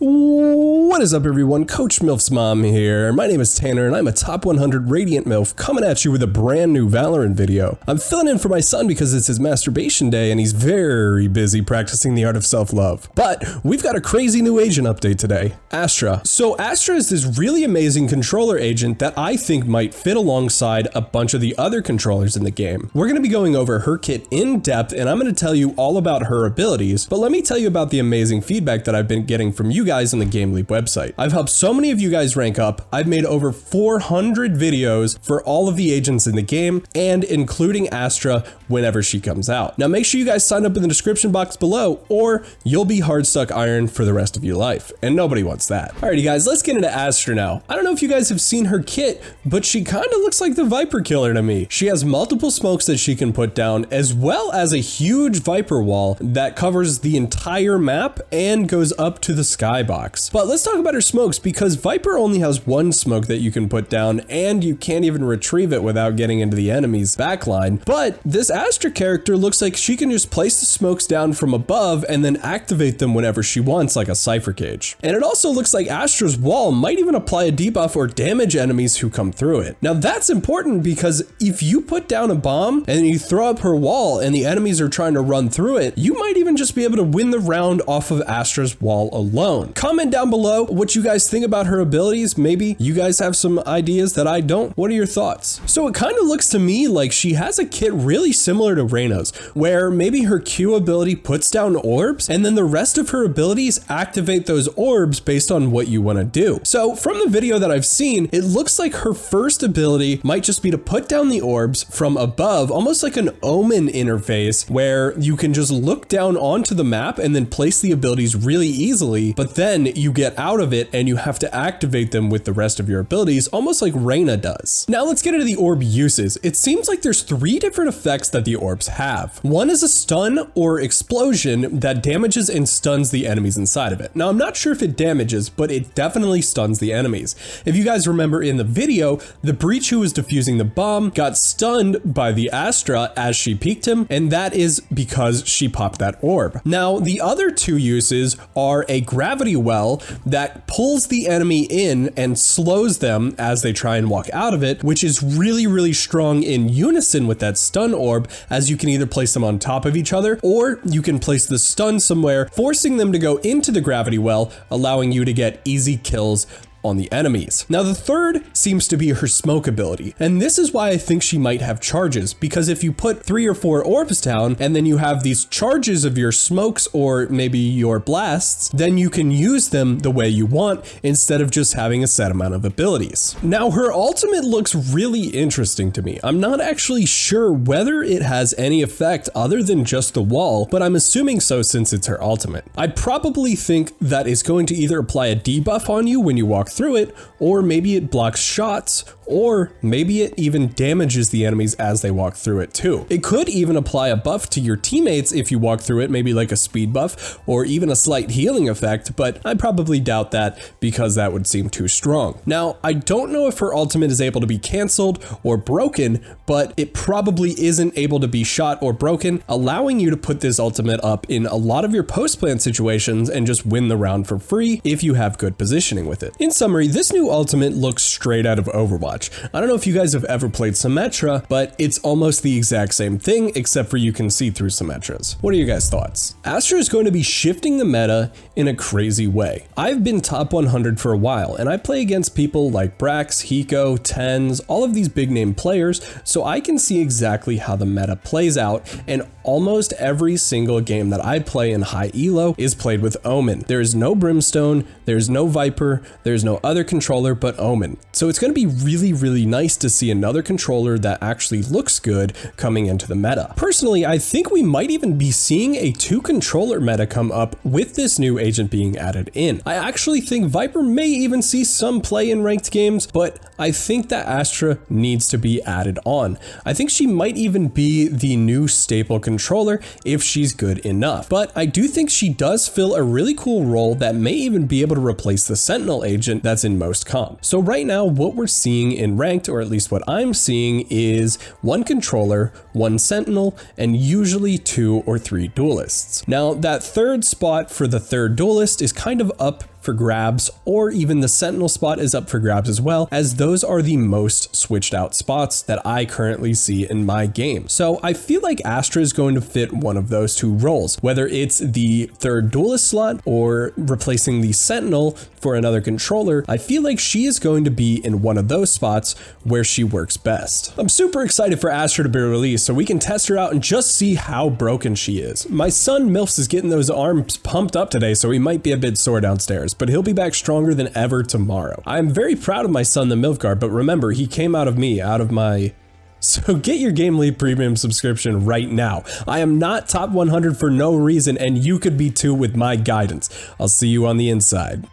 What is up, everyone? Coach MILF's mom here. My name is Tanner, and I'm a top 100 Radiant MILF coming at you with a brand new Valorant video. I'm filling in for my son because it's his masturbation day, and he's very busy practicing the art of self-love. But we've got a crazy new agent update today, Astra. So Astra is this really amazing controller agent that I think might fit alongside a bunch of the other controllers in the game. We're going to be going over her kit in depth, and I'm going to tell you all about her abilities, but let me tell you about the amazing feedback that I've been getting from you guys on the GameLeap website. I've helped so many of you guys rank up. I've made over 400 videos for all of the agents in the game and including Astra whenever she comes out. Now make sure you guys sign up in the description box below or you'll be hard stuck iron for the rest of your life, and nobody wants that. Alrighty guys, let's get into Astra now. I don't know if you guys have seen her kit, but she kind of looks like the Viper killer to me. She has multiple smokes that she can put down, as well as a huge Viper wall that covers the entire map and goes up to the skybox. But let's talk about her smokes, because Viper only has one smoke that you can put down and you can't even retrieve it without getting into the enemy's backline. But this Astra character looks like she can just place the smokes down from above and then activate them whenever she wants, like a Cypher Cage. And it also looks like Astra's wall might even apply a debuff or damage enemies who come through it. Now that's important because if you put down a bomb and you throw up her wall and the enemies are trying to run through it, you might even just be able to win the round off of Astra's wall alone. Comment down below what you guys think about her abilities. Maybe you guys have some ideas that I don't. What are your thoughts? So it kind of looks to me like she has a kit really similar to Reyna's, where maybe her Q ability puts down orbs and then the rest of her abilities activate those orbs based on what you want to do. So from the video that I've seen, it looks like her first ability might just be to put down the orbs from above, almost like an OMEN interface where you can just look down onto the map and then place the abilities really easily, but then you get out of it and you have to activate them with the rest of your abilities, almost like Reyna does. Now let's get into the orb uses. It seems like there's 3 different effects that the orbs have. One is a stun or explosion that damages and stuns the enemies inside of it. Now I'm not sure if it damages, but it definitely stuns the enemies. If you guys remember in the video, the Breach who was defusing the bomb got stunned by the Astra as she peeked him, and that is because she popped that orb. Now the other 2 uses are a gravity well that pulls the enemy in and slows them as they try and walk out of it, which is really strong in unison with that stun orb, as you can either place them on top of each other or you can place the stun somewhere, forcing them to go into the gravity well, allowing you to get easy kills on the enemies. Now the third seems to be her smoke ability, and this is why I think she might have charges, because if you put 3 or 4 orbs down and then you have these charges of your smokes or maybe your blasts, then you can use them the way you want instead of just having a set amount of abilities. Now her ultimate looks really interesting to me. I'm not actually sure whether it has any effect other than just the wall, but I'm assuming so since it's her ultimate. I probably think that it's going to either apply a debuff on you when you walk through it, or maybe it blocks shots, or maybe it even damages the enemies as they walk through it too. It could even apply a buff to your teammates if you walk through it, maybe like a speed buff or even a slight healing effect, but I probably doubt that because that would seem too strong. Now, I don't know if her ultimate is able to be canceled or broken, but it probably isn't able to be shot or broken, allowing you to put this ultimate up in a lot of your post-plant situations and just win the round for free if you have good positioning with it. In summary, this new ultimate looks straight out of Overwatch. I don't know if you guys have ever played Symmetra, but it's almost the exact same thing, except for you can see through Symmetras. What are your guys' thoughts? Astra is going to be shifting the meta in a crazy way. I've been top 100 for a while, and I play against people like Brax, Hiko, Tens, all of these big name players, so I can see exactly how the meta plays out, and almost every single game that I play in high elo is played with OMEN. There is no Brimstone, there's no Viper, there's no other controller but OMEN. So it's going to be really nice to see another controller that actually looks good coming into the meta. Personally, I think we might even be seeing a 2 controller meta come up with this new agent being added in. I actually think Viper may even see some play in ranked games, but I think that Astra needs to be added on. I think she might even be the new staple controller if she's good enough, but I do think she does fill a really cool role that may even be able to replace the Sentinel agent that's in most comps. So right now, what we're seeing in ranked, or at least what I'm seeing, is 1 controller, 1 sentinel, and usually 2 or 3 duelists. Now that third spot for the third duelist is kind of up for grabs, or even the Sentinel spot is up for grabs as well, as those are the most switched out spots that I currently see in my game. So I feel like Astra is going to fit one of those two roles, whether it's the third duelist slot or replacing the Sentinel for another controller. I feel like she is going to be in one of those spots where she works best. I'm super excited for Astra to be released so we can test her out and just see how broken she is. My son Milfs is getting those arms pumped up today, so he might be a bit sore downstairs, but he'll be back stronger than ever tomorrow. I am very proud of my son, the Milfguard, but remember, he came out of me, out of my... So get your GameLeap premium subscription right now. I am not top 100 for no reason, and you could be too with my guidance. I'll see you on the inside.